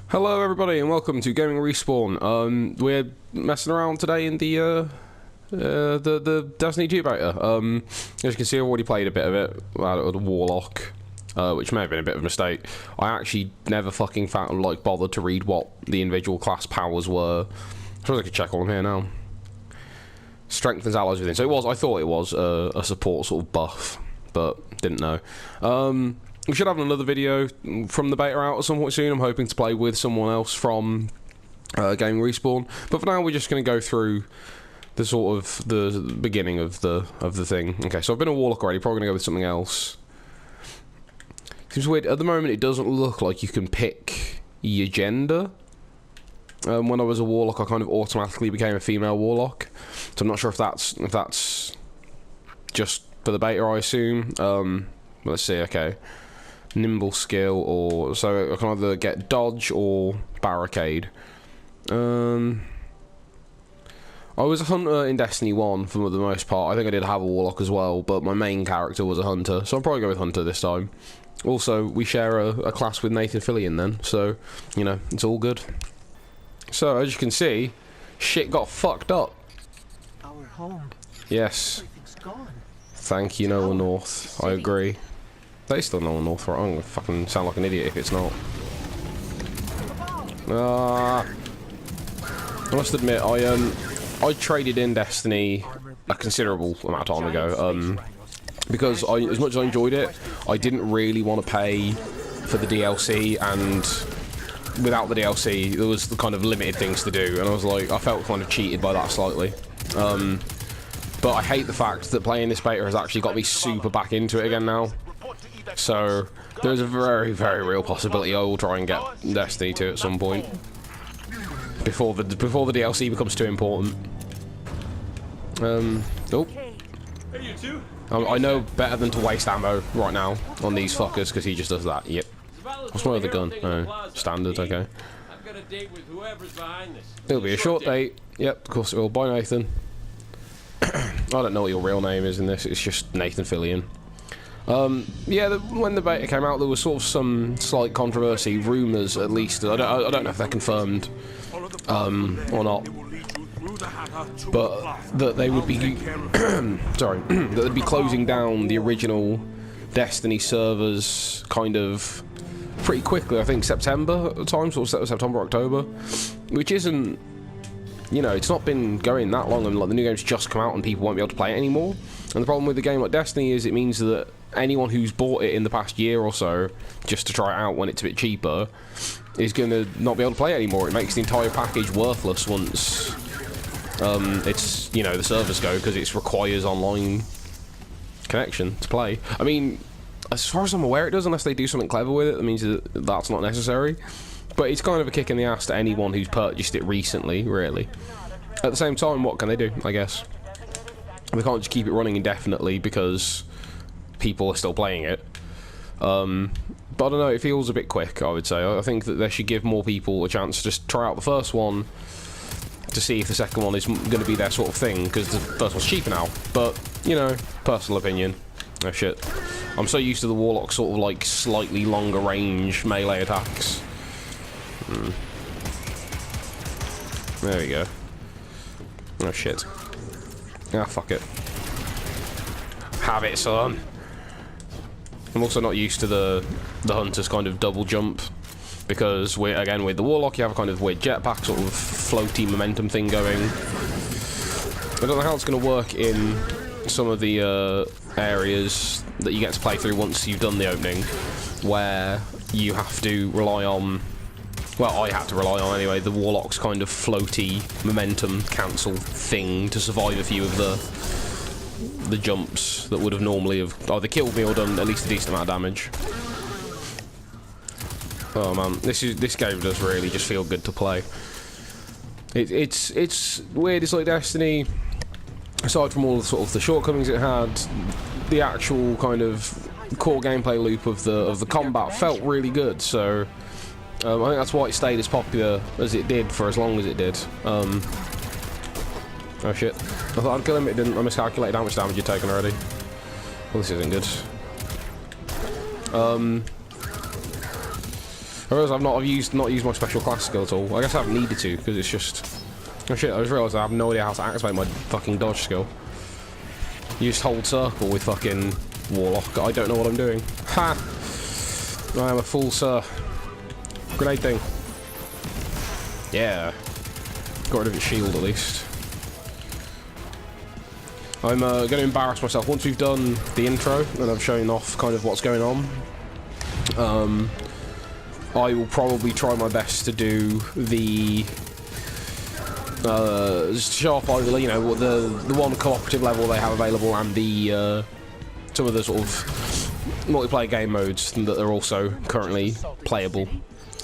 Hello everybody and welcome to Gaming Respawn. We're messing around today in the Destiny 2 beta. As you can see, I've already played a bit of it. I had a Warlock, which may have been a bit of a mistake. I actually never fucking bothered to read what the individual class powers were. I suppose I could check on them here now. Strengthens allies within. So it was, I thought it was a support sort of buff, but didn't know. We should have another video from the beta out at some point soon. I'm hoping to play with someone else from Gaming Respawn. But for now, we're just going to go through the sort of the beginning of the thing. Okay, so I've been a Warlock already. Probably going to go with something else. Seems weird. At the moment, it doesn't look like you can pick your gender. When I was a Warlock, I kind of automatically became a female Warlock. So I'm not sure if that's just for the beta, I assume. Let's see. Okay. Nimble skill, or so I can either get dodge or barricade. I was a hunter in Destiny 1 for the most part. I think I did have a Warlock as well, but my main character was a hunter, so I'll probably go with hunter this time. Also, we share a class with Nathan Fillion then, so, you know, it's all good. So, as you can see, shit got fucked up. Our home. Yes. Everything's gone. Thank you, Noah North. I agree. They still Noah North, right? I'm gonna fucking sound like an idiot if it's not. I must admit, I traded in Destiny a considerable amount of time ago, because as much as I enjoyed it, I didn't really want to pay for the DLC, and without the DLC, there was the kind of limited things to do, and I was like, I felt kind of cheated by that slightly. But I hate the fact that playing this beta has actually got me super back into it again now. So there's a very, very real possibility I will try and get Destiny 2 at some point before the DLC becomes too important. Oh, I know better than to waste ammo right now on these fuckers because he just does that. Yep. What's my other gun? Oh, standard. Okay. It'll be a short date. Yep, of course it will. Bye, Nathan. I don't know what your real name is in this. It's just Nathan Fillion. Yeah, when the beta came out, there was sort of some slight controversy, rumours at least. I don't know if they're confirmed or not, but that they would be sorry, that they'd be closing down the original Destiny servers kind of pretty quickly. I think September at the time, sort of September, October, which isn't. You know, it's not been going that long, and like the new game's just come out and people won't be able to play it anymore. And the problem with a game like Destiny is it means that anyone who's bought it in the past year or so, just to try it out when it's a bit cheaper, is going to not be able to play it anymore. It makes the entire package worthless once it's, you know, the servers go, because it requires online connection to play. I mean, as far as I'm aware, it does, unless they do something clever with it. That means that that's not necessary. But it's kind of a kick in the ass to anyone who's purchased it recently, really. At the same time, what can they do, I guess? They can't just keep it running indefinitely because people are still playing it. But I don't know, it feels a bit quick, I would say. I think that they should give more people a chance to just try out the first one to see if the second one is going to be their sort of thing, because the first one's cheaper now. But, you know, personal opinion. Oh shit. I'm so used to the Warlock sort of like slightly longer range melee attacks. There we go. Oh shit. Ah, fuck it. Have it, son. I'm also not used to the hunter's kind of double jump, because again with the Warlock you have a kind of weird jetpack sort of floaty momentum thing going. I don't know how it's going to work in some of the areas that you get to play through once you've done the opening, where you have to rely on. Well, I had to rely on anyway, the Warlock's kind of floaty momentum cancel thing to survive a few of the jumps that would have normally have either killed me or done at least a decent amount of damage. Oh man, this game does really just feel good to play. It's weird. It's like Destiny. Aside from all the sort of the shortcomings it had, the actual kind of core gameplay loop of the combat felt really good. So. I think that's why it stayed as popular as it did for as long as it did. Oh shit. I thought I'd kill him, it didn't. I miscalculated how much damage you'd taken already. Well, this isn't good. I realise I've not used my special class skill at all. I guess I haven't needed to because it's just. Oh shit! I just realised I have no idea how to activate my fucking dodge skill. You just hold circle with fucking Warlock. I don't know what I'm doing. Ha! I am a fool, sir. Grenade thing. Yeah. Got rid of its shield at least. I'm going to embarrass myself once we've done the intro and I've shown off kind of what's going on. I will probably try my best to do the show off either, you know, the one cooperative level they have available and the some of the sort of multiplayer game modes that are also currently playable.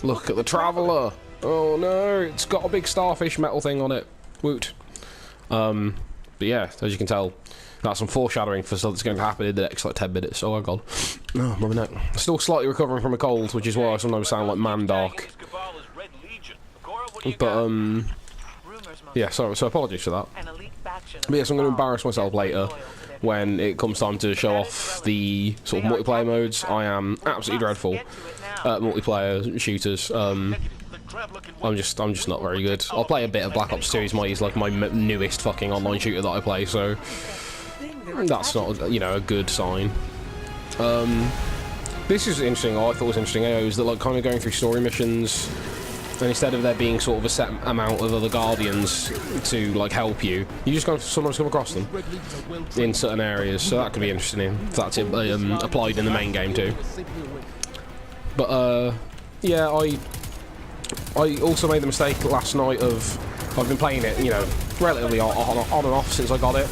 Look at the Traveller. Oh no, it's got a big starfish metal thing on it. Woot. But yeah, as you can tell, that's some foreshadowing for stuff that's going to happen in the next like 10 minutes. Oh my god. Oh, my neck. Still slightly recovering from a cold, which is why I sometimes sound like Mandark. But yeah, so apologies for that. But yes, I'm going to embarrass myself later when it comes time to show off the sort of multiplayer modes. I am absolutely dreadful at multiplayer shooters. I'm just not very good. I'll play a bit of Black Ops 2. It's like my newest fucking online shooter that I play, so that's not, you know, a good sign. This is interesting. I thought was interesting. Is that like kind of going through story missions, and instead of there being sort of a set amount of other guardians to like help you, you just kind of sometimes come across them in certain areas. So that could be interesting if that's applied in the main game too. But yeah, I also made the mistake last night of I've been playing it, you know, relatively on and off since I got it.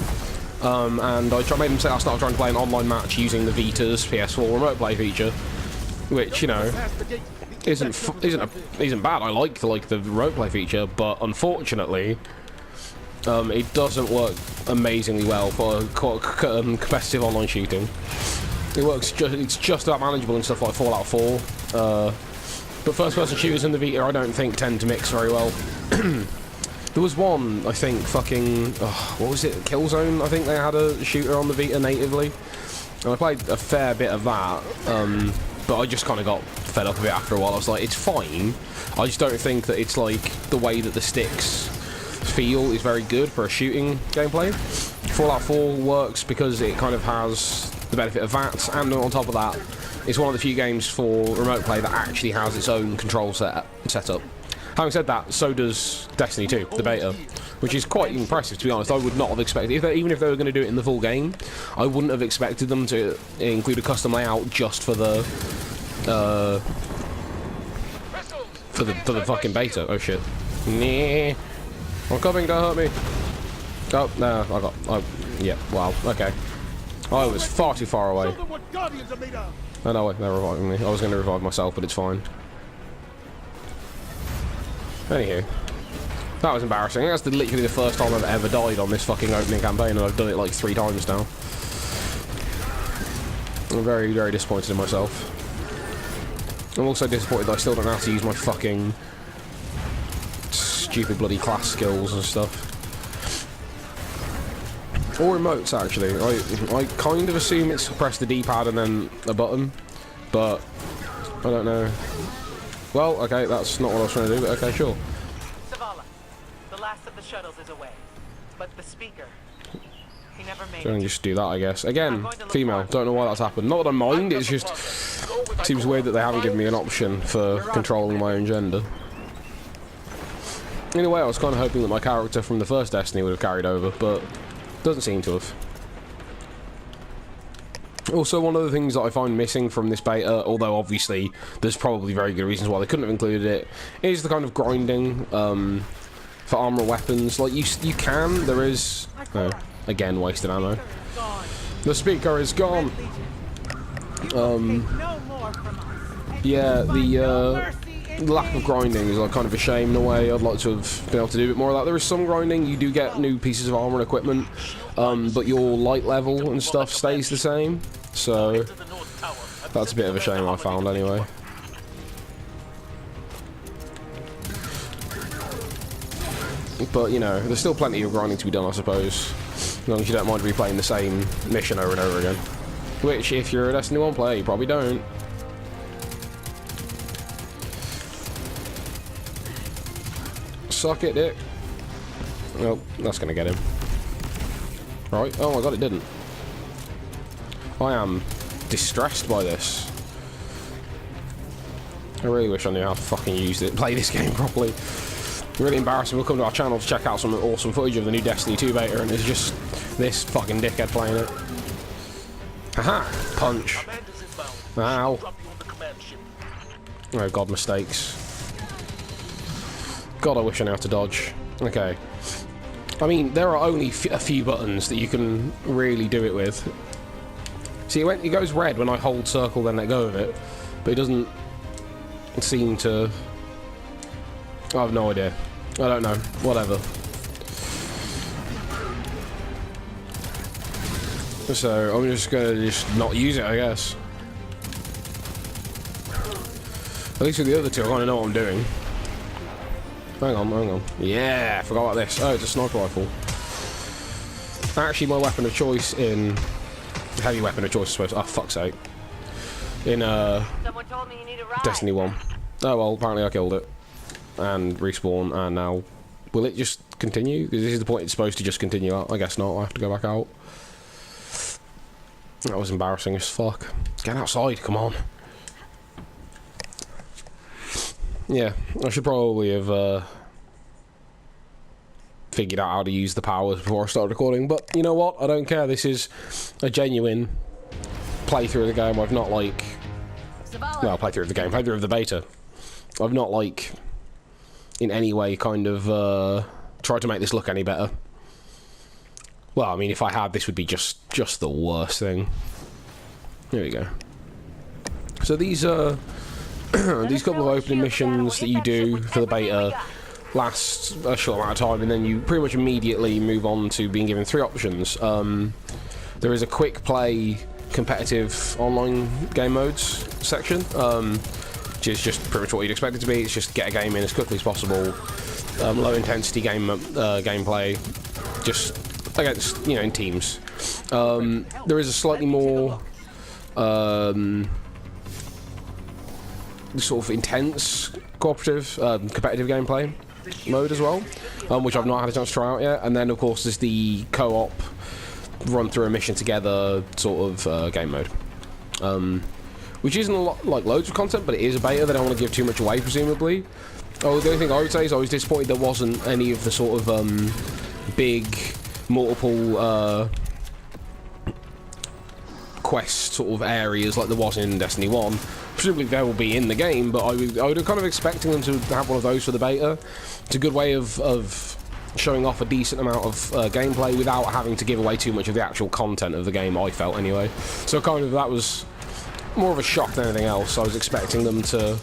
And I made the mistake last night of trying to play an online match using the Vita's PS4 remote play feature, which, you know, isn't bad. I like the remote play feature, but unfortunately, it doesn't work amazingly well for competitive online shooting. It works it's just about manageable in stuff like Fallout 4. But first-person shooters in the Vita, I don't think tend to mix very well. There was one, I think, fucking... what was it? Killzone? I think they had a shooter on the Vita natively. And I played a fair bit of that, but I just kind of got fed up a bit after a while. I was like, it's fine. I just don't think that it's like the way that the sticks feel is very good for a shooting gameplay. Fallout 4 works because it kind of has the benefit of that, and on top of that, it's one of the few games for remote play that actually has its own control setup. Having said that, so does Destiny 2, the beta, which is quite impressive, to be honest. I would not have expected, even if they were going to do it in the full game, I wouldn't have expected them to include a custom layout just for the fucking beta. Oh shit. Nah. I'm coming, don't hurt me. Oh, no, yeah, wow, okay. I was far too far away. Oh no, wait, they're reviving me. I was going to revive myself, but it's fine. Anywho, that was embarrassing. That's literally the first time I've ever died on this fucking opening campaign, and I've done it like 3 times now. I'm very, very disappointed in myself. I'm also disappointed that I still don't know how to use my fucking stupid bloody class skills and stuff. Or remotes, actually. I kind of assume it's press the D-pad and then a button, but I don't know. Well, okay, that's not what I was trying to do, but okay, sure. Zavala, the last of the shuttles is away, but the speaker, he never made So I can just do that, I guess. Again, female. Don't know why that's happened. Not that I mind, it's just seems weird that they haven't given me an option for controlling my own gender. In a way, I was kind of hoping that my character from the first Destiny would have carried over, but doesn't seem to have. Also, one of the things that I find missing from this beta, although obviously there's probably very good reasons why they couldn't have included it, is the kind of grinding for armor weapons. Like, you can, there is... Oh, again, wasted ammo. The speaker is gone! Yeah, the lack of grinding is like kind of a shame in a way. I'd like to have been able to do a bit more of that. There is some grinding, you do get new pieces of armor and equipment, but your light level and stuff stays the same, so that's a bit of a shame I found anyway. But, you know, there's still plenty of grinding to be done, I suppose, as long as you don't mind replaying the same mission over and over again. Which, if you're a Destiny 1 player, you probably don't. Suck it, dick. Nope, that's gonna get him. Right, oh my god, it didn't. I am distressed by this. I really wish I knew how to fucking use it, play this game properly. Really embarrassing. We'll come to our channel to check out some awesome footage of the new Destiny 2 beta, and it's just this fucking dickhead playing it. Haha! Punch. Ow. Oh god, mistakes. God, I wish I knew how to dodge. Okay. I mean, there are only a few buttons that you can really do it with. See, it goes red when I hold circle, then let go of it, but it doesn't seem to... I have no idea. I don't know. Whatever. So, I'm just gonna not use it, I guess. At least with the other two, I kinda know what I'm doing. Hang on, hang on. Yeah, I forgot about this. Oh, it's a sniper rifle. Actually, my weapon of choice in... Heavy weapon of choice, I suppose. Oh, fuck's sake. In, Someone told me you need a ride. Destiny 1. Oh, well, apparently I killed it. And respawn, and now... Will it just continue? Because this is the point it's supposed to just continue out. I guess not. I have to go back out. That was embarrassing as fuck. Get outside, come on. Yeah, I should probably have figured out how to use the powers before I started recording, but you know what? I don't care. This is a genuine playthrough of the game. I've not, like... Well, playthrough of the game. Playthrough of the beta. I've not, like, in any way kind of tried to make this look any better. Well, I mean, if I had, this would be just the worst thing. Here we go. So these these couple of opening missions that you do for the beta last a short amount of time, and then you pretty much immediately move on to being given 3 options. There is a quick play competitive online game modes section, which is just pretty much what you'd expect it to be. It's just get a game in as quickly as possible. Low intensity gameplay, just against, you know, in teams. There is a slightly more sort of intense cooperative competitive gameplay mode as well, which I've not had a chance to try out yet. And then of course there's the co-op run through a mission together sort of game mode, which isn't a lot, like loads of content, but it is a beta. They don't want to give too much away, presumably. Oh, the only thing I would say is I was disappointed there wasn't any of the sort of big multiple quest sort of areas like there was in Destiny 1. Presumably they will be in the game, but I would have kind of expecting them to have one of those for the beta. It's a good way of showing off a decent amount of gameplay without having to give away too much of the actual content of the game, I felt anyway. So kind of that was more of a shock than anything else. I was expecting them to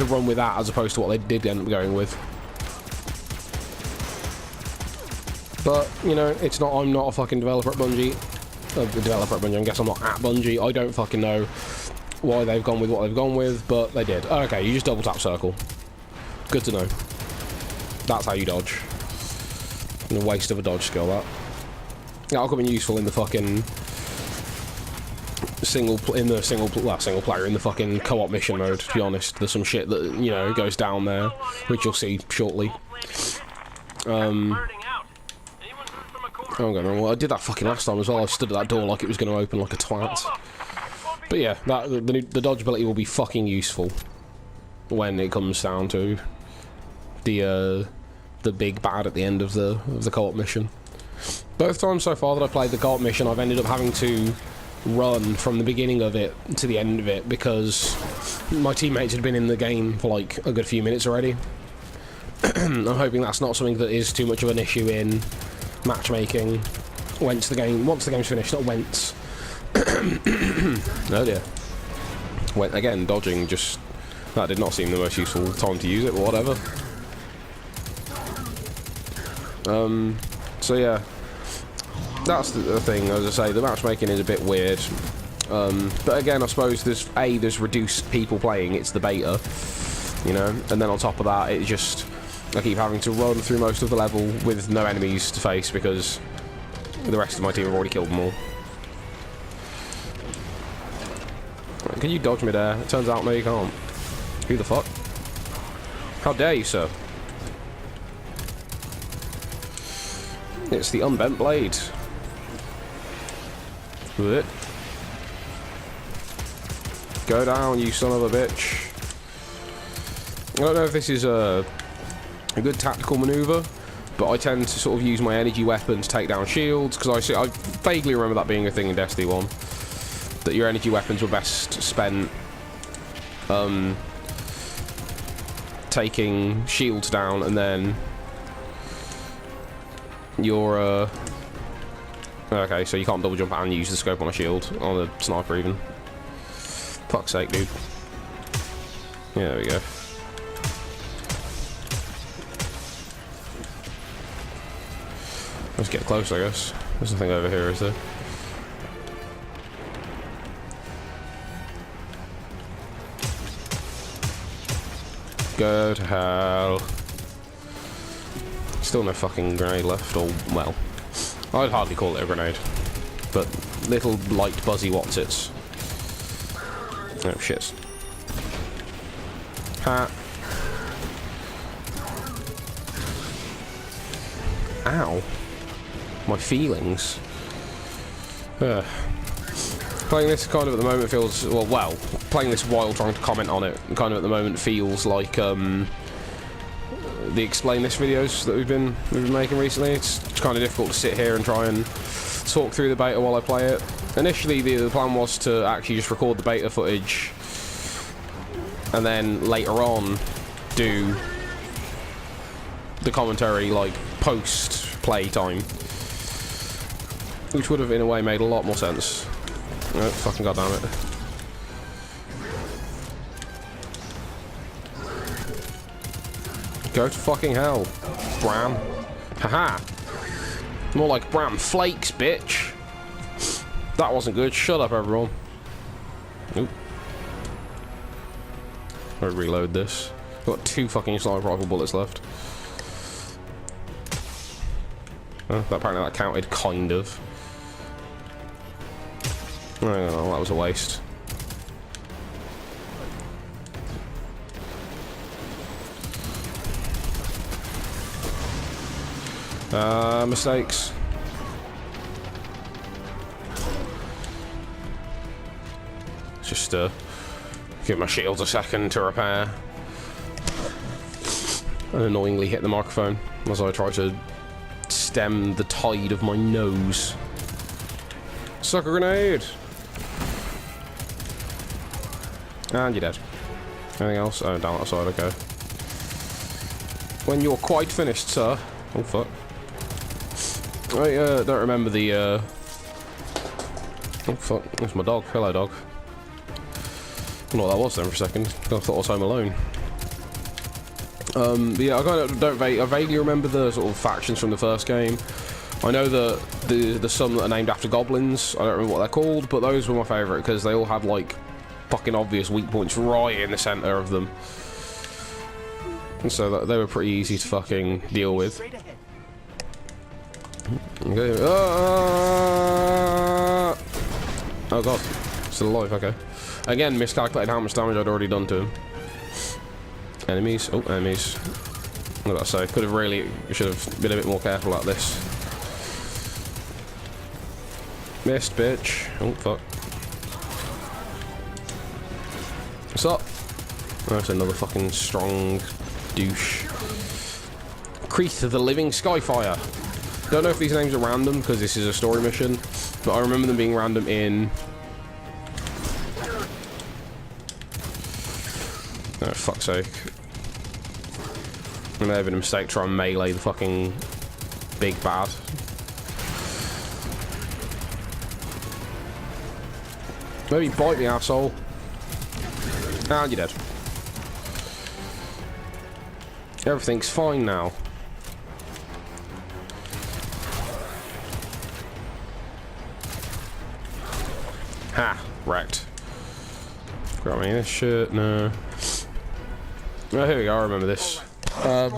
run with that as opposed to what they did end up going with. But, you know, it's not, I'm not a fucking developer at Bungie. I guess I'm not at Bungie. I don't fucking know why they've gone with what they've gone with, but they did. Oh, okay, you just double tap circle. Good to know. That's how you dodge. And a waste of a dodge skill, that. That'll come in useful in the fucking single player, in the fucking co-op mission mode, to be honest. There's some shit that, you know, goes down there, which you'll see shortly. Oh, well, I did that fucking last time as well. I stood at that door like it was going to open like a twat. But yeah, the dodge ability will be fucking useful when it comes down to the big bad at the end of the co-op mission. Both times so far that I've played the co-op mission, I've ended up having to run from the beginning of it to the end of it because my teammates had been in the game for like a good few minutes already. I'm hoping that's not something that is too much of an issue in matchmaking once the game's finished, not whence. Oh dear. Went again, dodging, just that did not seem the most useful time to use it, but whatever. So yeah, that's the thing. As I say, the matchmaking is a bit weird, but again, I suppose there's reduced people playing. It's the beta, you know, and then on top of that, it just I keep having to run through most of the level with no enemies to face because the rest of my team have already killed them all. Can you dodge me there? It turns out, no, you can't. Who the fuck? How dare you, sir? It's the unbent blade. What? Go down, you son of a bitch. I don't know if this is a good tactical maneuver, but I tend to sort of use my energy weapon to take down shields, because I vaguely remember that being a thing in Destiny 1, that your energy weapons were best spent taking shields down, and then your okay, so you can't double jump and use the scope on a shield, on a sniper even. Fuck's sake, dude. Yeah, there we go. Let's get close, I guess. There's nothing over here, is there? Go to hell. Still no fucking grenade left, or, well, I'd hardly call it a grenade. But little light buzzy whatsits. Oh, shit. Ha. Ow. My feelings. Playing this kind of at the moment feels, well, playing this while trying to comment on it kind of at the moment feels like the Explain This videos that we've been making recently. It's kind of difficult to sit here and try and talk through the beta while I play it. Initially the plan was to actually just record the beta footage and then later on do the commentary like post play time, which would have in a way made a lot more sense. Oh, fucking goddamn it. Go to fucking hell, Bram. Haha. More like Bram Flakes, bitch. That wasn't good. Shut up, everyone. Oop. I'll reload this. I've got 2 fucking sniper rifle bullets left. Apparently that counted, kind of. Oh, that was a waste. Mistakes. Just give my shields a second to repair. And annoyingly hit the microphone as I try to stem the tide of my nose. Sucker grenade! And you're dead. Anything else? Oh, down that side, okay. When you're quite finished, sir. Oh, fuck. I don't remember the, oh, fuck. That's my dog. Hello, dog. I don't know what that was then for a second. I thought I was Home Alone. But yeah, I kind of I vaguely remember the sort of factions from the first game. I know that there's some that are named after goblins. I don't remember what they're called, but those were my favourite because they all had like fucking obvious weak points right in the centre of them, and so they were pretty easy to fucking deal with. Okay. Oh god, still alive. Okay. Again, miscalculated how much damage I'd already done to him. Enemies. Oh, enemies. What did I say? Should have been a bit more careful at this. Missed, bitch. Oh, fuck. What's up? Oh, that's another fucking strong douche. Creeth the Living Skyfire. Don't know if these names are random because this is a story mission, but I remember them being random in... Oh, fuck's sake. It may have been a mistake to try and melee the fucking big bad. Maybe bite me, asshole. And you're dead. Everything's fine now. Ha! Wrecked. Grab me this shit, no. Oh, here we go, I remember this. I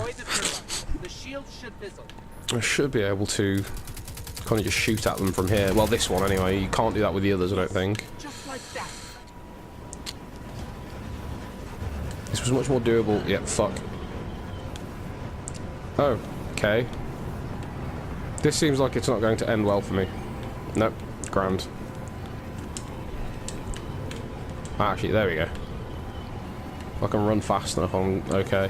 should be able to kind of just shoot at them from here. Well, this one anyway. You can't do that with the others, I don't think. This was much more doable. Yeah, fuck. Oh, okay. This seems like it's not going to end well for me. Nope, grand. Actually, there we go. I can run fast enough, I'm okay.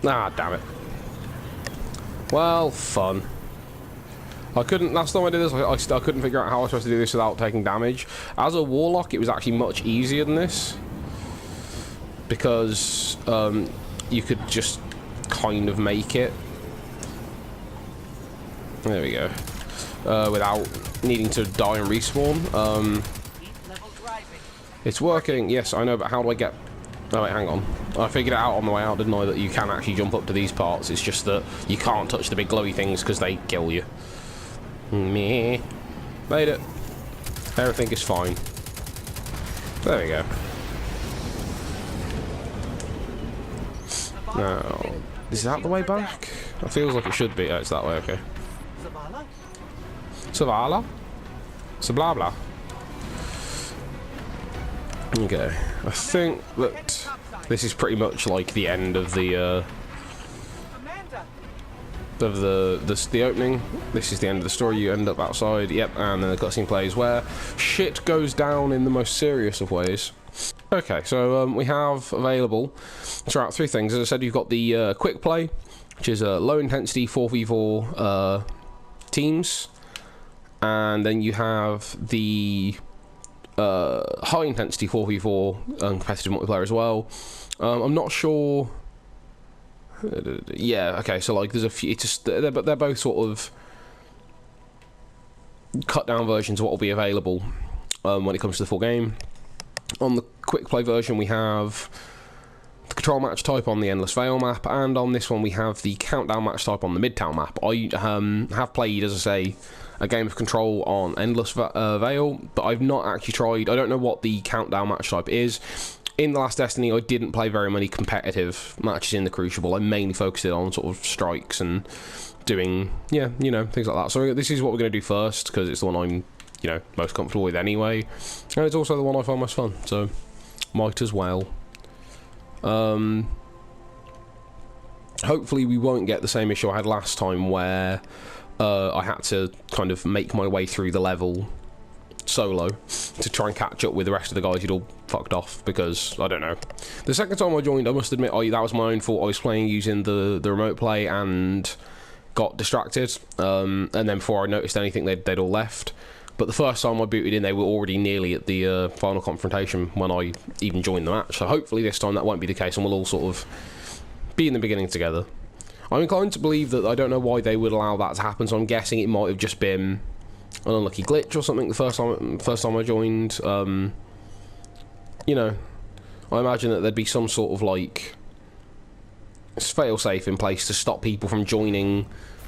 Ah, damn it. Well, fun. I couldn't, last time I did this, I couldn't figure out how I was supposed to do this without taking damage. As a warlock, it was actually much easier than this. Because, you could just kind of make it. There we go. Without needing to die and respawn. It's working, yes, I know, but how do I get... Oh wait, hang on. I figured it out on the way out, didn't I, that you can actually jump up to these parts. It's just that you can't touch the big glowy things because they kill you. Meh. Made it. Everything is fine. There we go. Now, is that the way back? It feels like it should be. Oh, it's that way, okay. Zavala? Savala? Sablabla. Okay. I think that this is pretty much like the end of the the opening. This is the end of the story. You end up outside. Yep, and then the cutscene plays where shit goes down in the most serious of ways. Okay, so we have available throughout 3 things. As I said, you've got the quick play, which is a low intensity 4v4 teams, and then you have the high intensity 4v4 competitive multiplayer as well. I'm not sure. Yeah, okay, so like there's a few, they're both sort of cut down versions of what will be available when it comes to the full game. On the quick play version we have the control match type on the Endless Vale map, and on this one we have the countdown match type on the Midtown map. I have played, as I say, a game of Control on Endless Vale, but I've not actually tried. I don't know what the countdown match type is. In the last Destiny, I didn't play very many competitive matches in the Crucible. I mainly focused on sort of strikes and doing, yeah, you know, things like that. So this is what we're going to do first, because it's the one I'm, you know, most comfortable with anyway. And it's also the one I find most fun, so might as well. Hopefully we won't get the same issue I had last time where I had to kind of make my way through the level solo to try and catch up with the rest of the guys who'd all fucked off, because I don't know. The second time I joined, I must admit, that was my own fault. I was playing using the remote play and got distracted, and then before I noticed anything, they'd all left. But the first time I booted in, they were already nearly at the final confrontation when I even joined the match. So hopefully this time that won't be the case, and we'll all sort of be in the beginning together. I'm inclined to believe that I don't know why they would allow that to happen, so I'm guessing it might have just been an unlucky glitch or something the first time I joined. You know, I imagine that there'd be some sort of like fail-safe in place to stop people from joining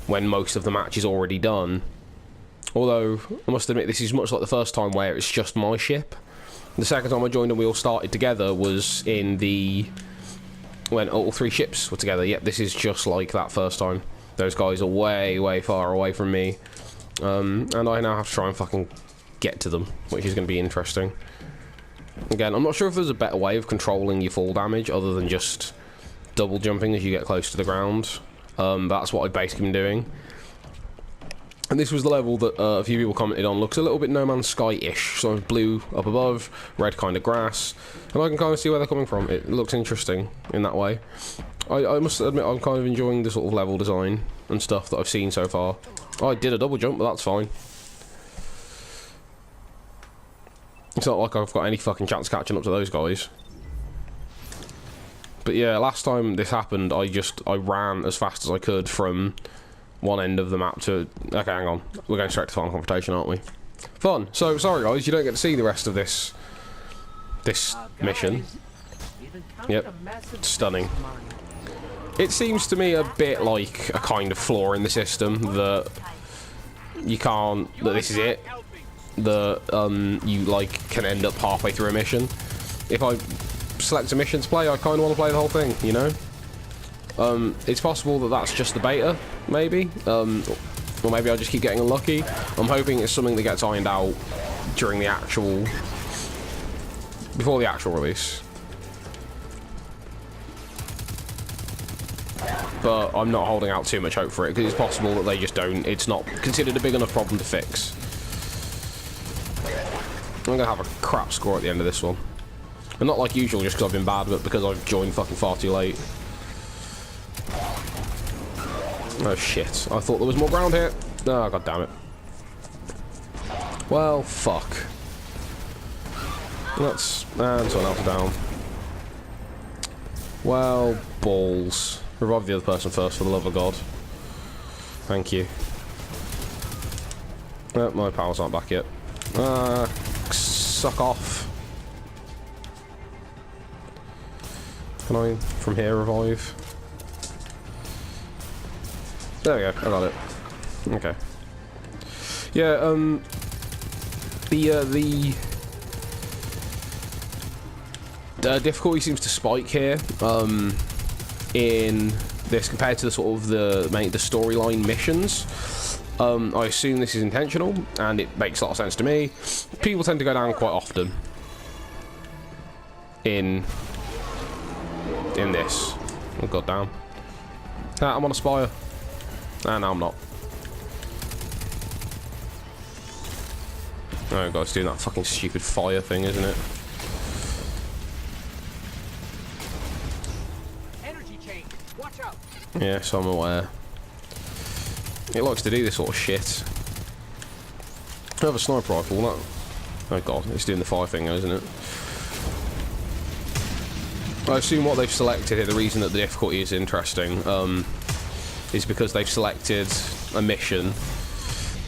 when most of the match is already done. Although, I must admit, this is much like the first time where it's just my ship. The second time I joined and we all started together was in when all 3 ships were together. Yep, this is just like that first time. Those guys are way, way far away from me. And I now have to try and fucking get to them, which is going to be interesting. Again, I'm not sure if there's a better way of controlling your fall damage other than just double jumping as you get close to the ground. That's what I've basically been doing. And this was the level that a few people commented on. Looks a little bit No Man's Sky-ish. So blue up above, red kind of grass. And I can kind of see where they're coming from. It looks interesting in that way. I must admit, I'm kind of enjoying the sort of level design and stuff that I've seen so far. Oh, I did a double jump, but that's fine. It's not like I've got any fucking chance catching up to those guys. But yeah, last time this happened, I ran as fast as I could from one end of the map to... Okay, hang on. We're going straight to final confrontation, aren't we? Fun. So, sorry guys, you don't get to see the rest of this mission. Yep. Stunning. It seems to me a bit like a kind of flaw in the system that you can't... that this is it. That you, like, can end up halfway through a mission. If I select a mission to play, I kind of want to play the whole thing, you know? It's possible that that's just the beta, maybe. Or maybe I'll just keep getting unlucky. I'm hoping it's something that gets ironed out during the actual... before the actual release. but I'm not holding out too much hope for it, because it's possible that they just don't. It's not considered a big enough problem to fix. I'm going to have a crap score at the end of this one. And not like usual just because I've been bad, but because I've joined fucking far too late. Oh shit, I thought there was more ground here. Oh, god damn it. Well, fuck. Let's... and someone else down. Well, balls. Revive the other person first, for the love of God. Thank you. Oh, my powers aren't back yet. Suck off. Can I, from here, revive? There we go, I got it. Okay. Yeah, the difficulty seems to spike here, in this compared to the sort of the storyline missions. I assume this is intentional, and it makes a lot of sense to me. People tend to go down quite often in this. Oh god damn. Ah, I'm on a spire. Ah, no, I'm not. Oh god, it's doing that fucking stupid fire thing, isn't it? Energy change. Watch out. Yes, I'm aware. It likes to do this sort of shit. I have a sniper rifle, that... oh god, it's doing the fire thing, isn't it? I assume what they've selected here, the reason that the difficulty is interesting, is because they've selected a mission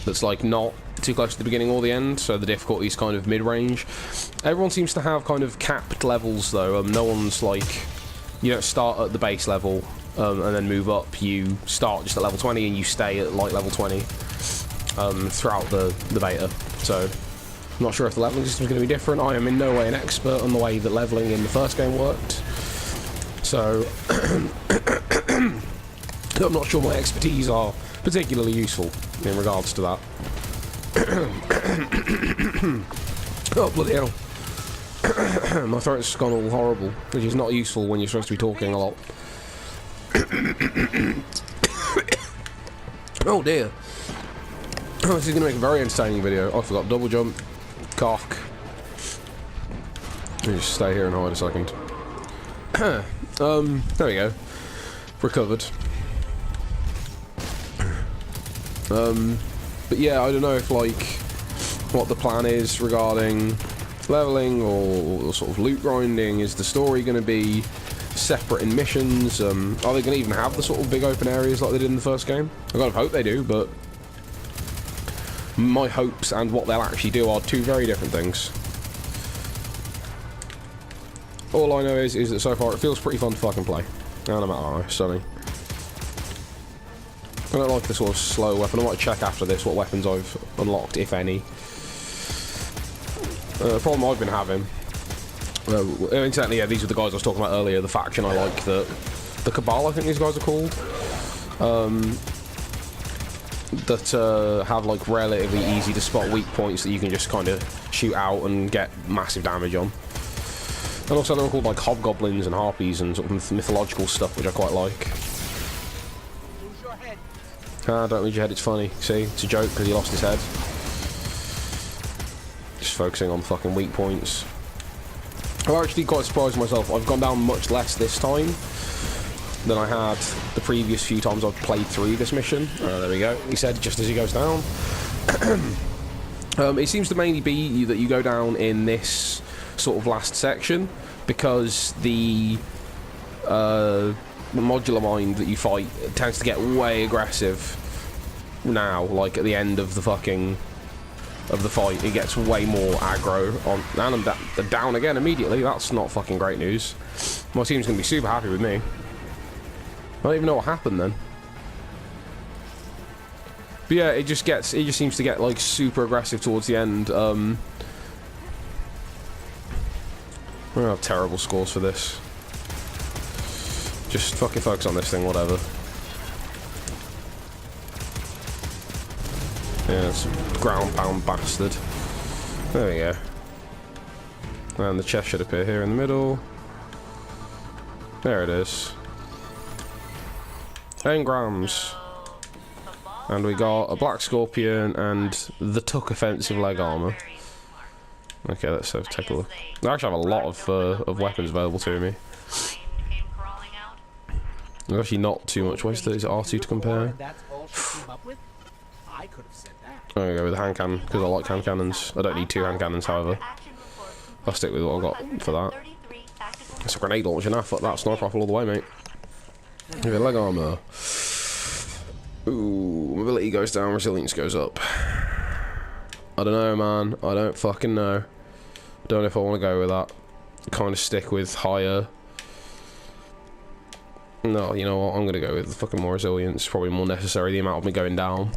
that's like not too close to the beginning or the end, so the difficulty is kind of mid-range. Everyone seems to have kind of capped levels though. No one's like, you don't start at the base level and then move up. You start just at level 20 and you stay at like level 20 throughout the beta. So I'm not sure if the leveling system is going to be different. I am in no way an expert on the way that leveling in the first game worked, so I'm not sure my expertise are particularly useful in regards to that. Oh, bloody hell. My throat's gone all horrible, which is not useful when you're supposed to be talking a lot. Oh dear. Oh, this is going to make a very entertaining video. Oh, I forgot. Double jump. Cock. Let me just stay here and hide a second. There we go. Recovered. But yeah, I don't know if like what the plan is regarding leveling or sort of loot grinding. Is the story going to be separate in missions? Are they going to even have the sort of big open areas like they did in the first game? I kind of hope they do, but my hopes and what they'll actually do are two very different things. All I know is that so far it feels pretty fun to fucking play. And I'm at stunning. I don't like the sort of slow weapon. I might check after this what weapons I've unlocked, if any. The problem I've been having... incidentally, yeah, these are the guys I was talking about earlier, the faction I like, the Cabal, I think these guys are called. That have like relatively easy to spot weak points that you can just kind of shoot out and get massive damage on. And also they're called like hobgoblins and harpies and sort of mythological stuff, which I quite like. Lose your head. Ah, don't lose your head, it's funny. See, it's a joke because he lost his head. Just focusing on fucking weak points. I'm actually quite surprised myself. I've gone down much less this time than I had the previous few times I've played through this mission. There we go. He said just as he goes down. It seems to mainly be that you go down in this sort of last section because the modular mind that you fight tends to get way aggressive now. Like at the end of the fucking fight, it gets way more aggro on, and I'm down again immediately. That's not fucking great news. My team's gonna be super happy with me. I don't even know what happened then. But yeah, it just seems to get like super aggressive towards the end. We're gonna have terrible scores for this. Just fucking focus on this thing, whatever. Yeah, it's a ground pound bastard. There we go. And the chest should appear here in the middle. There it is. engrams. And we got a Black Scorpion and the Tuck offensive leg armor. Okay, let's take a look. I actually have a lot of weapons available to me. There's actually not too much. Where's the R2 to compare? That's all she came up with? I could have said that. I'm gonna go with the hand cannon because I like hand cannons. I don't need 2 hand cannons, however. I'll stick with what I've got for that. It's a grenade launcher now. Fuck that, sniper rifle all the way, mate. Give it leg armor. Ooh, mobility goes down, resilience goes up. I don't know, man. I don't fucking know. Don't know if I want to go with that. Kind of stick with higher. No, you know what? I'm gonna go with fucking more resilience. Probably more necessary. The amount of me going down.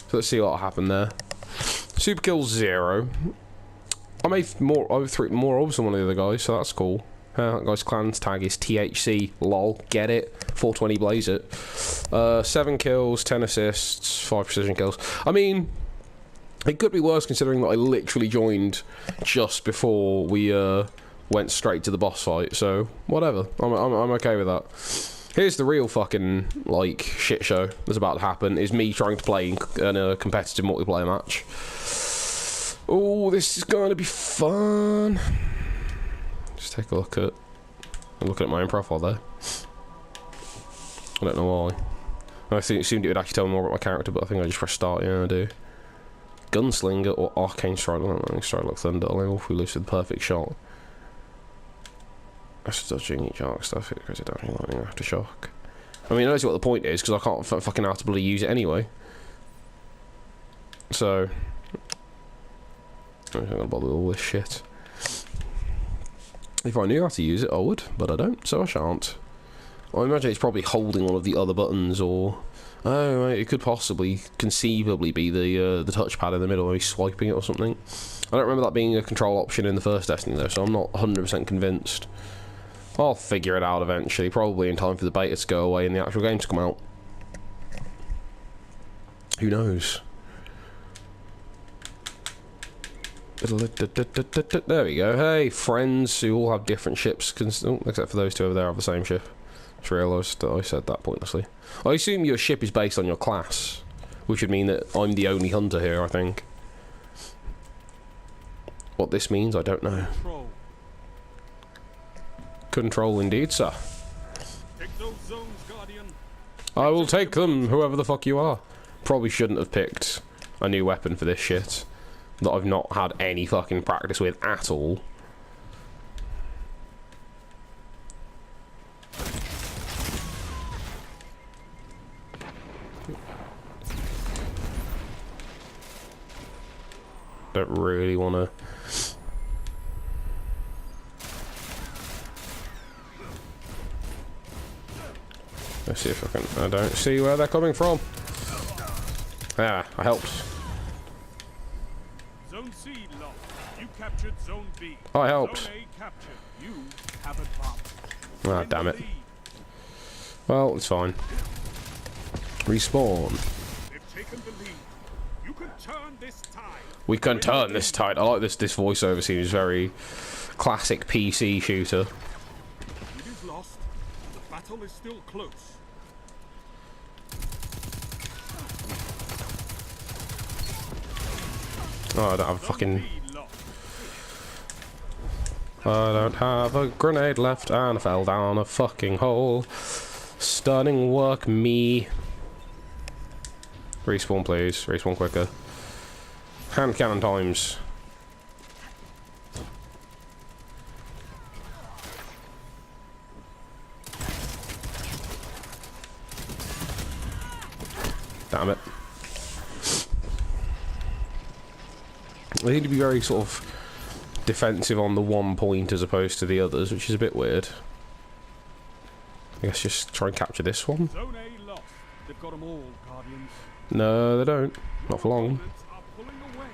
So let's see what happened there. Super kills 0. I made more orbs than one of the other guys, so that's cool. That guy's clan's tag is THC. Lol. Get it? 420 blaze it. 7 kills, 10 assists, 5 precision kills. I mean, it could be worse considering that I literally joined just before we went straight to the boss fight. So whatever. I'm okay with that. Here's the real fucking like shit show that's about to happen. Is me trying to play in a competitive multiplayer match. Oh, this is going to be fun. Just take a look at. I'm looking at my own profile there. I don't know why. I assumed it would actually tell me more about my character, but I think I just press start. Yeah, I do. Gunslinger or Arcane Strike. Lightning Strike like Thunder. Only if we lose with the perfect shot. After dodging each arc stuff, it goes down lightning after shock. I mean, I know what the point is because I can't fucking know how to bloody use it anyway. So. I'm not gonna bother with all this shit. If I knew how to use it, I would, but I don't, so I shan't. I imagine it's probably holding one of the other buttons, or oh, it could possibly, conceivably be the touchpad in the middle, maybe swiping it or something. I don't remember that being a control option in the first Destiny though, so I'm not 100% convinced. I'll figure it out eventually, probably in time for the beta to go away and the actual game to come out. Who knows? There we go. Hey, friends who all have different ships, except for those two over there have the same ship. Just realised that I said that pointlessly. I assume your ship is based on your class, which would mean that I'm the only hunter here, I think. What this means, I don't know. Control indeed, sir. Take those zones, Guardian. I will take them, whoever the fuck you are. Probably shouldn't have picked a new weapon for this shit that I've not had any fucking practice with at all. Don't really want to. Let's see if I can. I don't see where they're coming from. Ah, I helped. Zone C lost. You captured Zone B. I helped. Zone A captured. You have advanced. Ah, damn it. Well, it's fine. Respawn. They've taken the lead. You can turn this tide. We can turn this tide. I like this. This voiceover seems very classic PC shooter. It is lost. The battle is still close. Oh, I don't have a fucking. I don't have a grenade left, and I fell down a fucking hole. Stunning work, me. Respawn, please. Respawn quicker. Hand cannon times. Damn it. They need to be very sort of defensive on the one point as opposed to the others, which is a bit weird. I guess just try and capture this one. Zone A lost. They've got them all, Guardians. No, they don't. Not for long. Opponents are pulling away.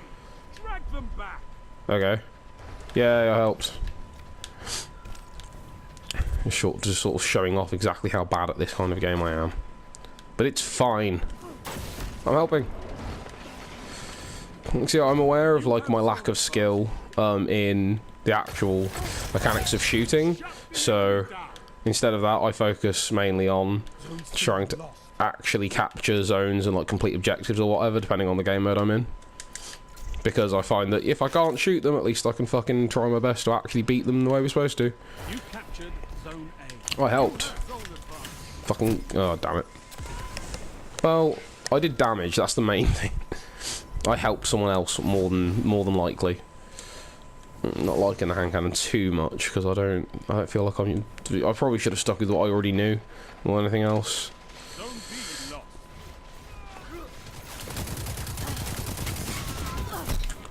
Drag them back. Okay. Yeah, I helped. Just sort of showing off exactly how bad at this kind of game I am. But it's fine. I'm helping. See, I'm aware of like my lack of skill in the actual mechanics of shooting, so instead of that I focus mainly on trying to actually capture zones and like complete objectives or whatever, depending on the game mode I'm in. Because I find that if I can't shoot them, at least I can fucking try my best to actually beat them the way we're supposed to. You captured Zone A. I helped. Zone advantage. Fucking... oh, damn it. Well, I did damage, that's the main thing. I helped someone else more than likely. Not liking the hand cannon too much, because I don't feel like I probably should have stuck with what I already knew, more than anything else. Zone B lost.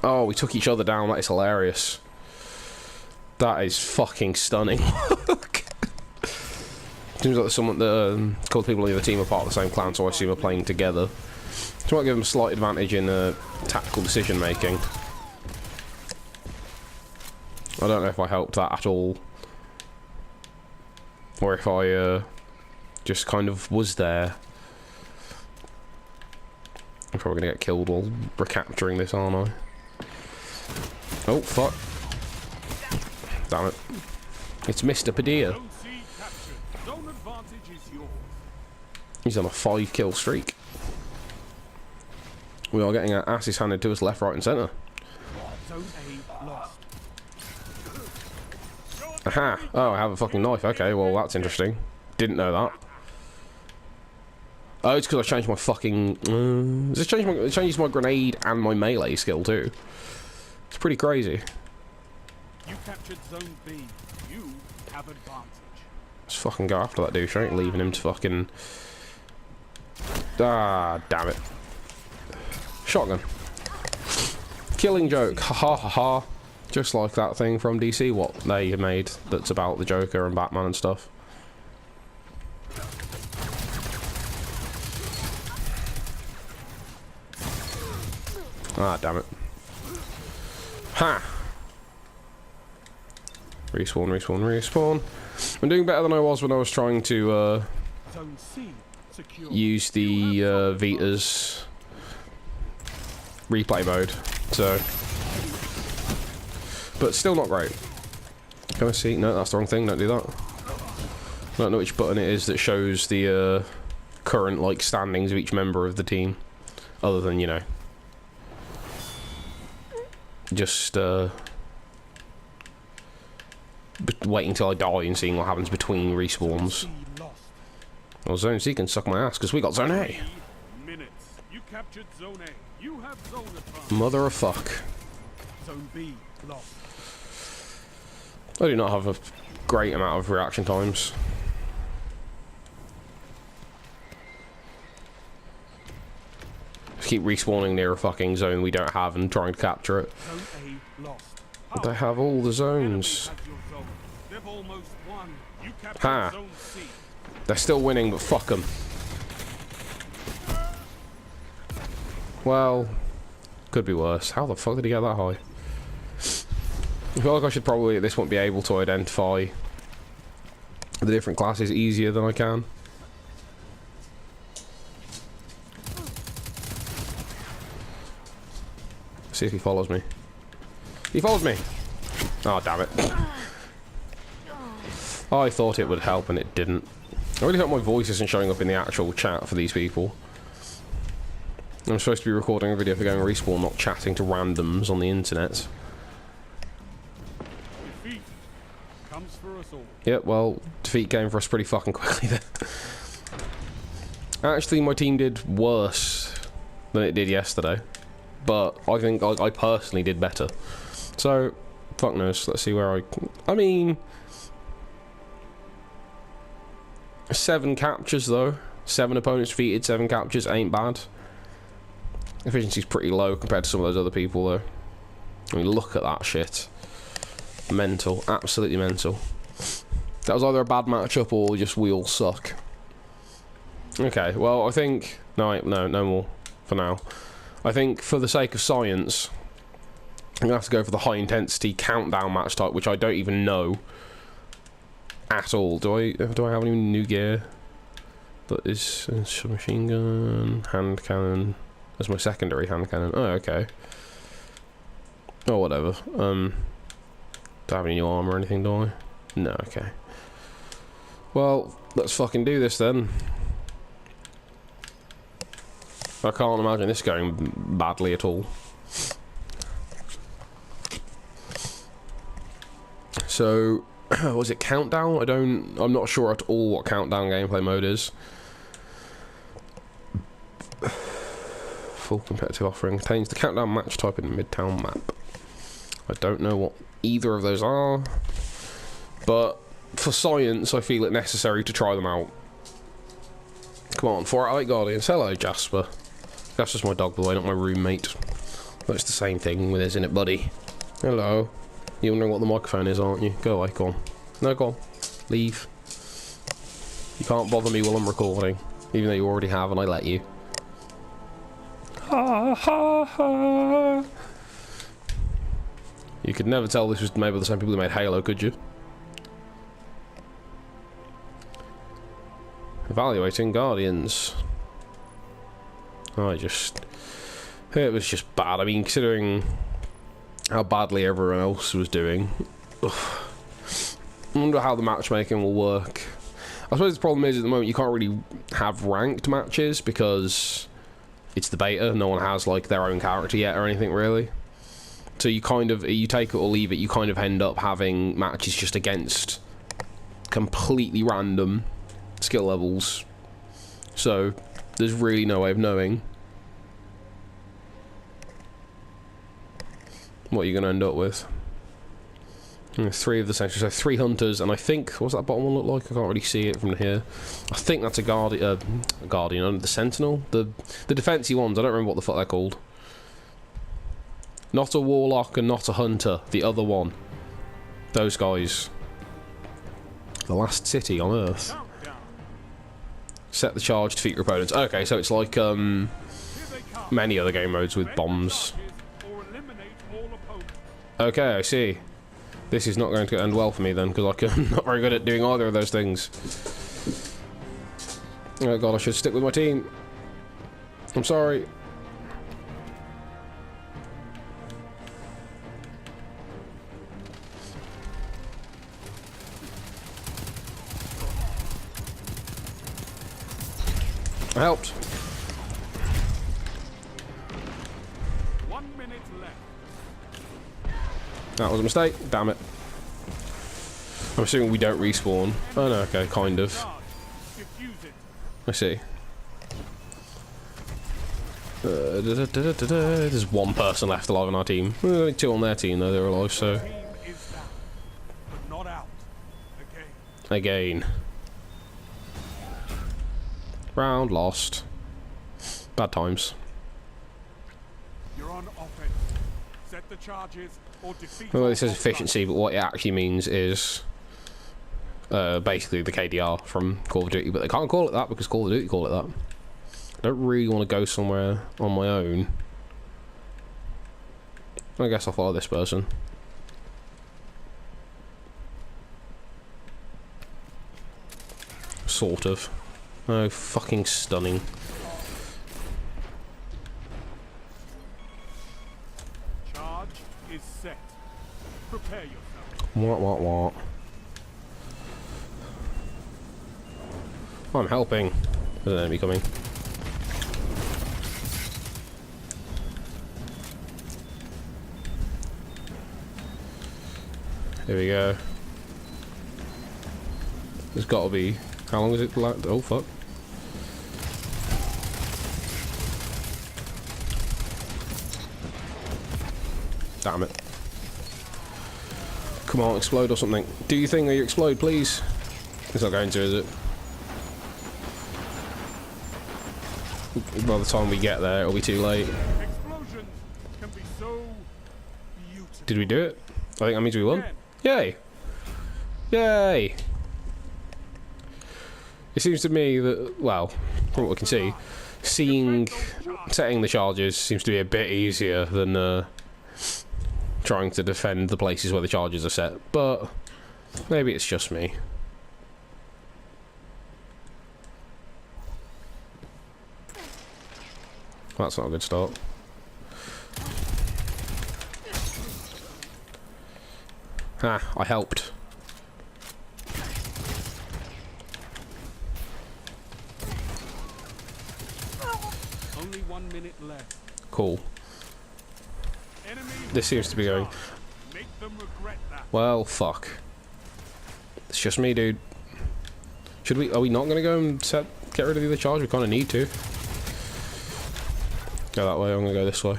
Oh, we took each other down, that is hilarious. That is fucking stunning. Seems like someone that a couple of people in the team are part of the same clan, so I assume are playing together. So I might give them a slight advantage in tactical decision making. I don't know if I helped that at all, or if I just kind of was there. I'm probably gonna get killed while recapturing this, aren't I? Oh fuck! Damn it! It's Mr. Padilla. Zone C captured. Zone advantage is yours. He's on a 5-kill streak. We are getting our asses handed to us left, right, and centre. Zone A lost. Aha! Oh, I have a fucking knife. Okay, well that's interesting. Didn't know that. Oh, it's because I changed my fucking... it changes my grenade and my melee skill too. It's pretty crazy. You captured Zone B. You have advantage. Let's fucking go after that douche. I ain't leaving him to fucking... ah, damn it. Shotgun. Killing joke. Ha ha ha ha. Just like that thing from DC, what they made that's about the Joker and Batman and stuff. Ah, damn it. Ha! Respawn, respawn, respawn. I'm doing better than I was when I was trying to Zone C secure. use the Vita's replay mode, so... but still not great. Can I see? No, that's the wrong thing, don't do that. I don't know which button it is that shows the current, like, standings of each member of the team. Other than, you know... just, waiting until I die and seeing what happens between respawns. C lost. Well, Zone C can suck my ass, because we got Zone A. 3 minutes. You captured Zone A. You have zone advantage. Mother of fuck. Zone B lost. I do not have a great amount of reaction times. Just keep respawning near a fucking zone we don't have and trying to capture it. Zone A lost. They have all the zones. Enemy has your zone. They've almost won. You captured Ha. Zone C. They're still winning, but fuck them. Well, could be worse. How the fuck did he get that high? I feel like I should probably at this point be able to identify the different classes easier than I can. See if he follows me. He follows me! Oh, damn it. I thought it would help and it didn't. I really hope my voice isn't showing up in the actual chat for these people. I'm supposed to be recording a video for Going Respawn, not chatting to randoms on the internet. Defeat comes for us all. Yep, well, defeat came for us pretty fucking quickly then. Actually, my team did worse than it did yesterday. But I think I personally did better. So, fuck knows. Let's see where I mean... 7 captures, though. 7 opponents defeated, 7 captures. Ain't bad. Efficiency's pretty low compared to some of those other people, though. I mean, look at that shit. Mental. Absolutely mental. That was either a bad matchup or just we all suck. Okay, well, I think... No more for now. I think, for the sake of science, I'm going to have to go for the high-intensity countdown match type, which I don't even know at all. Do I have any new gear? That is submachine gun, hand cannon. That's my secondary hand cannon. Oh, okay. Oh, whatever. Do I have any new armor or anything, do I? No, okay. Well, let's fucking do this then. I can't imagine this going badly at all. So, was it Countdown? I'm not sure at all what Countdown gameplay mode is. Full competitive offering contains the Countdown match type in the Midtown map. I don't know what either of those are, but for science, I feel it necessary to try them out. Come on, 4 out of 8 Guardians. Hello, Jasper. Jasper's my dog, by the way, not my roommate. But it's the same thing with, isn't it, buddy? Hello. You're wondering what the microphone is, aren't you? Go away, go on. No, go on. Leave. You can't bother me while I'm recording, even though you already have, and I let you. Ha ha ha! You could never tell this was made by the same people who made Halo, could you? Evaluating Guardians. It was just bad. I mean, considering how badly everyone else was doing. Ugh. I wonder how the matchmaking will work. I suppose the problem is, at the moment, you can't really have ranked matches because it's the beta. No one has, like, their own character yet or anything, really. So you kind of, you take it or leave it, you kind of end up having matches just against completely random skill levels. So there's really no way of knowing what you're going to end up with. And 3 of the century, so 3 hunters, and I think, what's that bottom one look like? I can't really see it from here. I think that's a guardian, the sentinel, the defensy ones. I don't remember what the fuck they're called. Not a warlock and not a hunter. The other one. Those guys. The last city on Earth. Set the charge, defeat your opponents. Okay, so it's like many other game modes with bombs. Okay, I see. This is not going to end well for me then, because I'm not very good at doing either of those things. Oh god, I should stick with my team. I'm sorry. I helped. 1 minute left. That was a mistake. Damn it. I'm assuming we don't respawn. Oh no, okay, kind of. I see. There's 1 person left alive on our team. There's only 2 on their team, though. They're alive, so. Again. Round lost. Bad times. You're on offense. Set the charges or defeat. Well, this says efficiency, but what it actually means is basically the KDR from Call of Duty, but they can't call it that because Call of Duty call it that. I don't really want to go somewhere on my own. I guess I'll follow this person. Sort of. Oh, fucking stunning. Charge is set. Prepare yourself. What? I'm helping. There's an enemy coming. Here we go. There's got to be. How long is it? Oh fuck! Damn it! Come on, explode or something. Do your thing or you explode, please. It's not going to, is it? By the time we get there, it'll be too late. Explosions can be so beautiful. Did we do it? I think that means we won. Yay! Yay! It seems to me that, well, from what we can see, setting the charges seems to be a bit easier than trying to defend the places where the charges are set, but maybe it's just me. That's not a good start. Ah, I helped. Only 1 minute left. Cool. Enemy This seems to be going... Make them regret that. Well, fuck. It's just me, dude. Should we... Are we not going to go and get rid of the other charge? We kind of need to. Go that way. I'm going to go this way.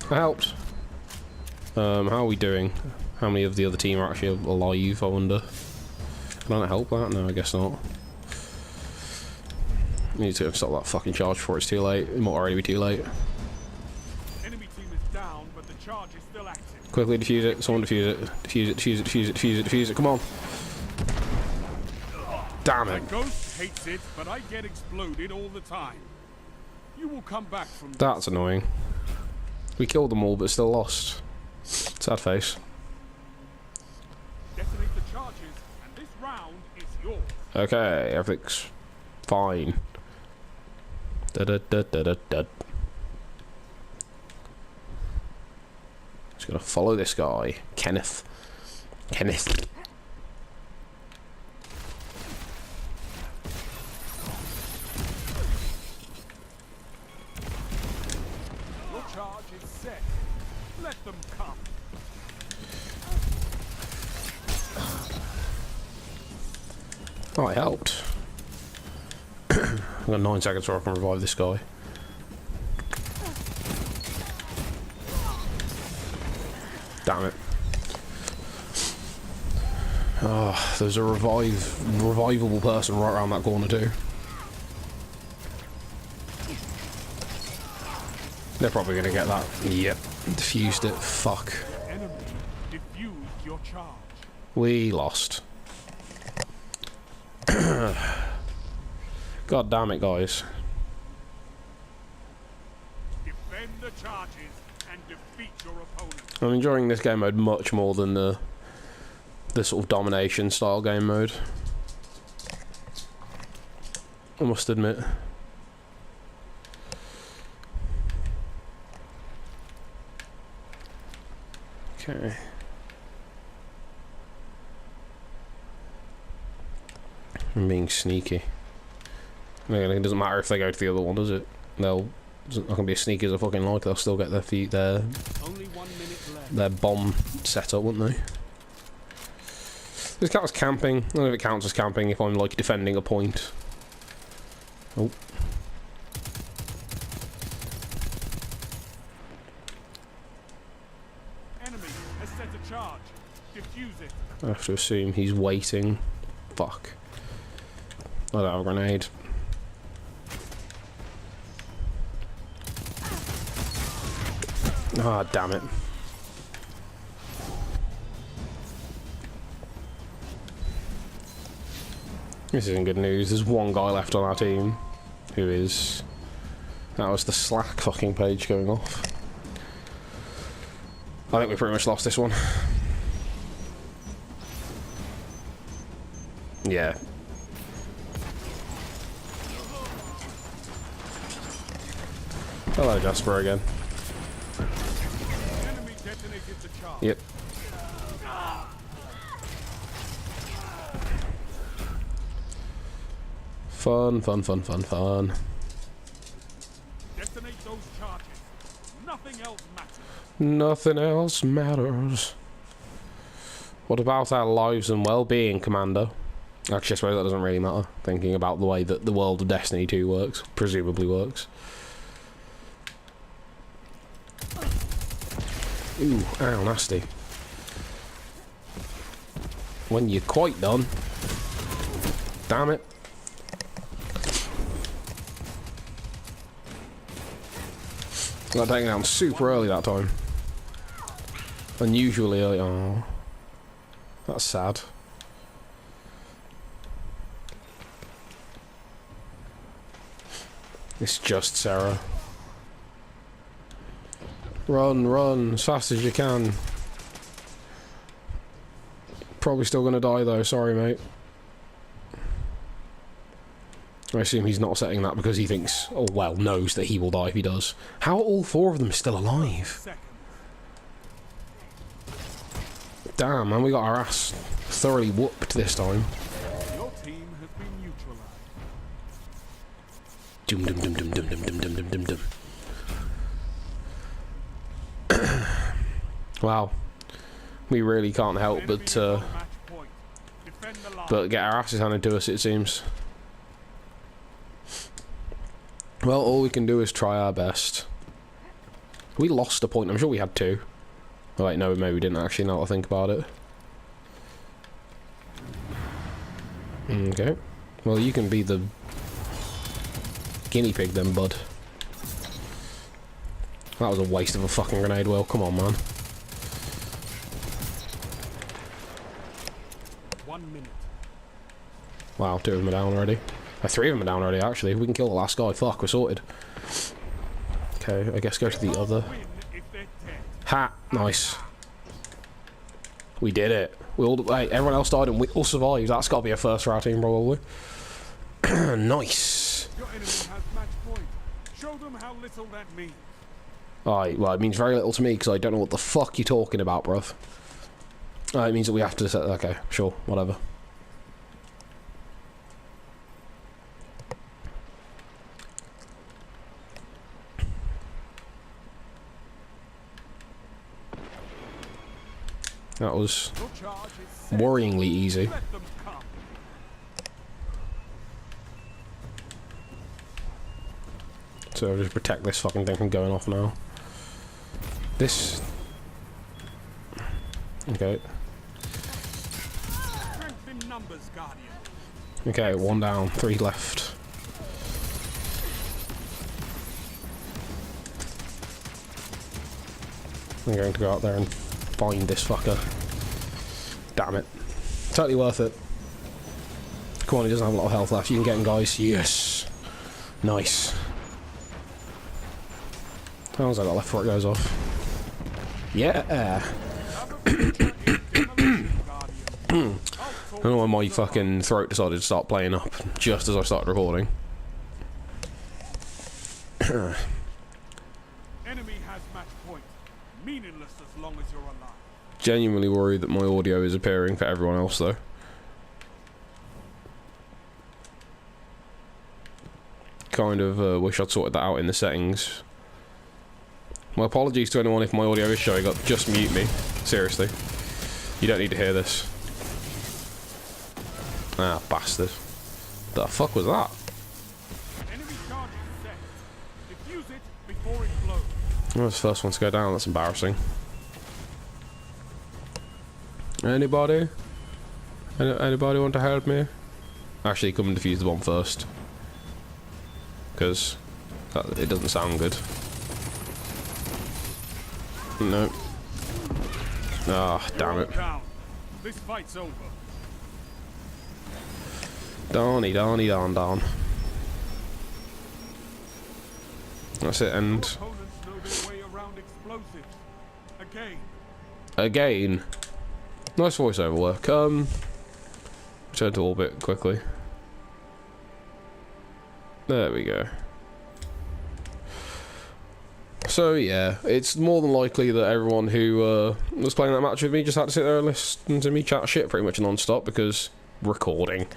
I helped. How are we doing? How many of the other team are actually alive, I wonder? Can I help that? No, I guess not. We need to stop that fucking charge before it's too late. It might already be too late. Enemy team is down, but the charge is still active. Quickly defuse it. Someone defuse it. Defuse it, defuse it, defuse it, defuse it, defuse it. Come on. Damn it. Ghost hates it, but I get exploded all the time. You will come back from That's annoying. We killed them all, but still lost. Sad face. Detonate the charges, and this round is yours. Okay, everything's fine. Da da da da da da. Just gonna follow this guy, Kenneth. Kenneth. Your charge is set. Let them come. Oh, I helped. I've got 9 seconds so I can revive this guy. Damn it. Oh, there's a revivable person right around that corner too. They're probably gonna get that. Yep. Diffused it. Fuck. Enemy diffused your charge. We lost. God damn it, guys. Defend the charges and defeat your opponent. I'm enjoying this game mode much more than the sort of domination style game mode. I must admit. Okay. I'm being sneaky. It doesn't matter if they go to the other one, does it? They'll... It's not gonna be as sneaky as I fucking like. They'll still get their feet, their Only 1 minute left. their bomb set up, wouldn't they? This counts as camping. I don't know if it counts as camping if I'm like defending a point. Oh. Enemy has set a charge. Diffuse it. I have to assume he's waiting. Fuck. I don't have a grenade. Ah, damn it. This isn't good news. There's one guy left on our team who is... That was the Slack fucking page going off. I think we pretty much lost this one. Yeah. Hello, Jasper again. Enemy detonated the charge. Yep. Fun, fun, fun, fun, fun. Detonate those charges. Nothing else matters. Nothing else matters. What about our lives and well-being, Commander? Actually, I suppose that doesn't really matter, thinking about the way that the world of Destiny 2 works. Presumably works. Ooh, ow, nasty. When you're quite done. Damn it. Got taken down super early that time. Unusually early. Oh. That's sad. It's just Sarah. Run, run, as fast as you can. Probably still gonna die though, sorry mate. I assume he's not setting that because he thinks, oh well, knows that he will die if he does. How are all 4 of them still alive? Second. Damn, man, we got our ass thoroughly whooped this time. Your team Dum dum dum dum dum dum dum dum dum dum. Wow, we really can't help Enemy is on match point. Defend the line. get our asses handed to us, it seems. Well, all we can do is try our best. We lost a point. I'm sure we had 2. Oh, wait, no, maybe we didn't actually, now that I think about it. Okay. Well, you can be the guinea pig then, bud. That was a waste of a fucking grenade, Will. Come on, man. 1 minute. Wow, 2 of them are down already. 3 of them are down already, actually. If we can kill the last guy, fuck, we're sorted. Okay, I guess go to the other. Win if they're dead. Ha! Nice. We did it. We all, hey, everyone else died and we all survived. That's got to be a first for our team, probably. Nice. Your enemy has match point. Show them how little that means. Alright, well, it means very little to me because I don't know what the fuck you're talking about, bruv. It means that we have to... Okay, sure, whatever. That was Your charge is set. worryingly easy. Let them come. So I'll just protect this fucking thing from going off now. This... Okay. Strength in numbers, Guardian. Okay, 1 down, 3 left. I'm going to go out there and find this fucker. Damn it. Totally worth it. Come on, he doesn't have a lot of health left. You can get him, guys. Yes. Nice. How long's I got left before it goes off? Yeah. I don't know why my fucking throat decided to start playing up just as I started recording. Enemy has match point. Meaningless as long as you're alive. Genuinely worried that my audio is appearing for everyone else, though. Kind of wish I'd sorted that out in the settings. My apologies to anyone if my audio is showing up. Just mute me. Seriously. You don't need to hear this. Ah, bastard. The fuck was that? Enemy charge is set. Defuse it before it blows. I was the first one to go down. That's embarrassing. Anybody? Anybody want to help me? Actually, come and defuse the bomb first. Because it doesn't sound good. No. Ah, damn it. Down. This fight's over. Donny, Donny, Don, Don. That's it, and... Opponents know their way around explosives. Again. Again. Nice voiceover work. Return to orbit quickly. There we go. So yeah, it's more than likely that everyone who was playing that match with me just had to sit there and listen to me chat shit pretty much non-stop because recording.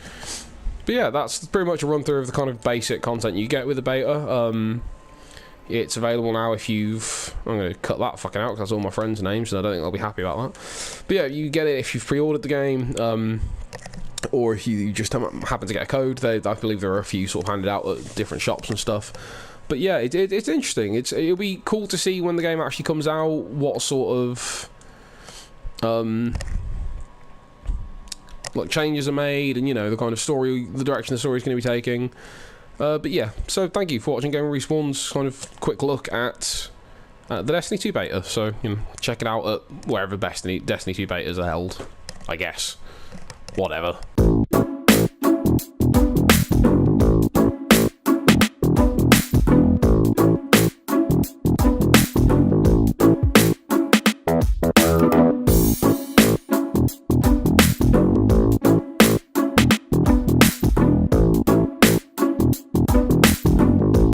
But yeah, that's pretty much a run through of the kind of basic content you get with the beta. It's available now if you've... I'm going to cut that fucking out because that's all my friends' names and I don't think they'll be happy about that. But yeah, you get it if you've pre-ordered the game, or if you just happen to get a code. I believe there are a few sort of handed out at different shops and stuff. But yeah, it's interesting. It'll be cool to see when the game actually comes out what sort of like changes are made, and you know the kind of story, the direction the story is going to be taking. But yeah, so thank you for watching Gamer Respawn's kind of quick look at the Destiny 2 beta. So you know, check it out at wherever Destiny 2 betas are held, I guess. Whatever.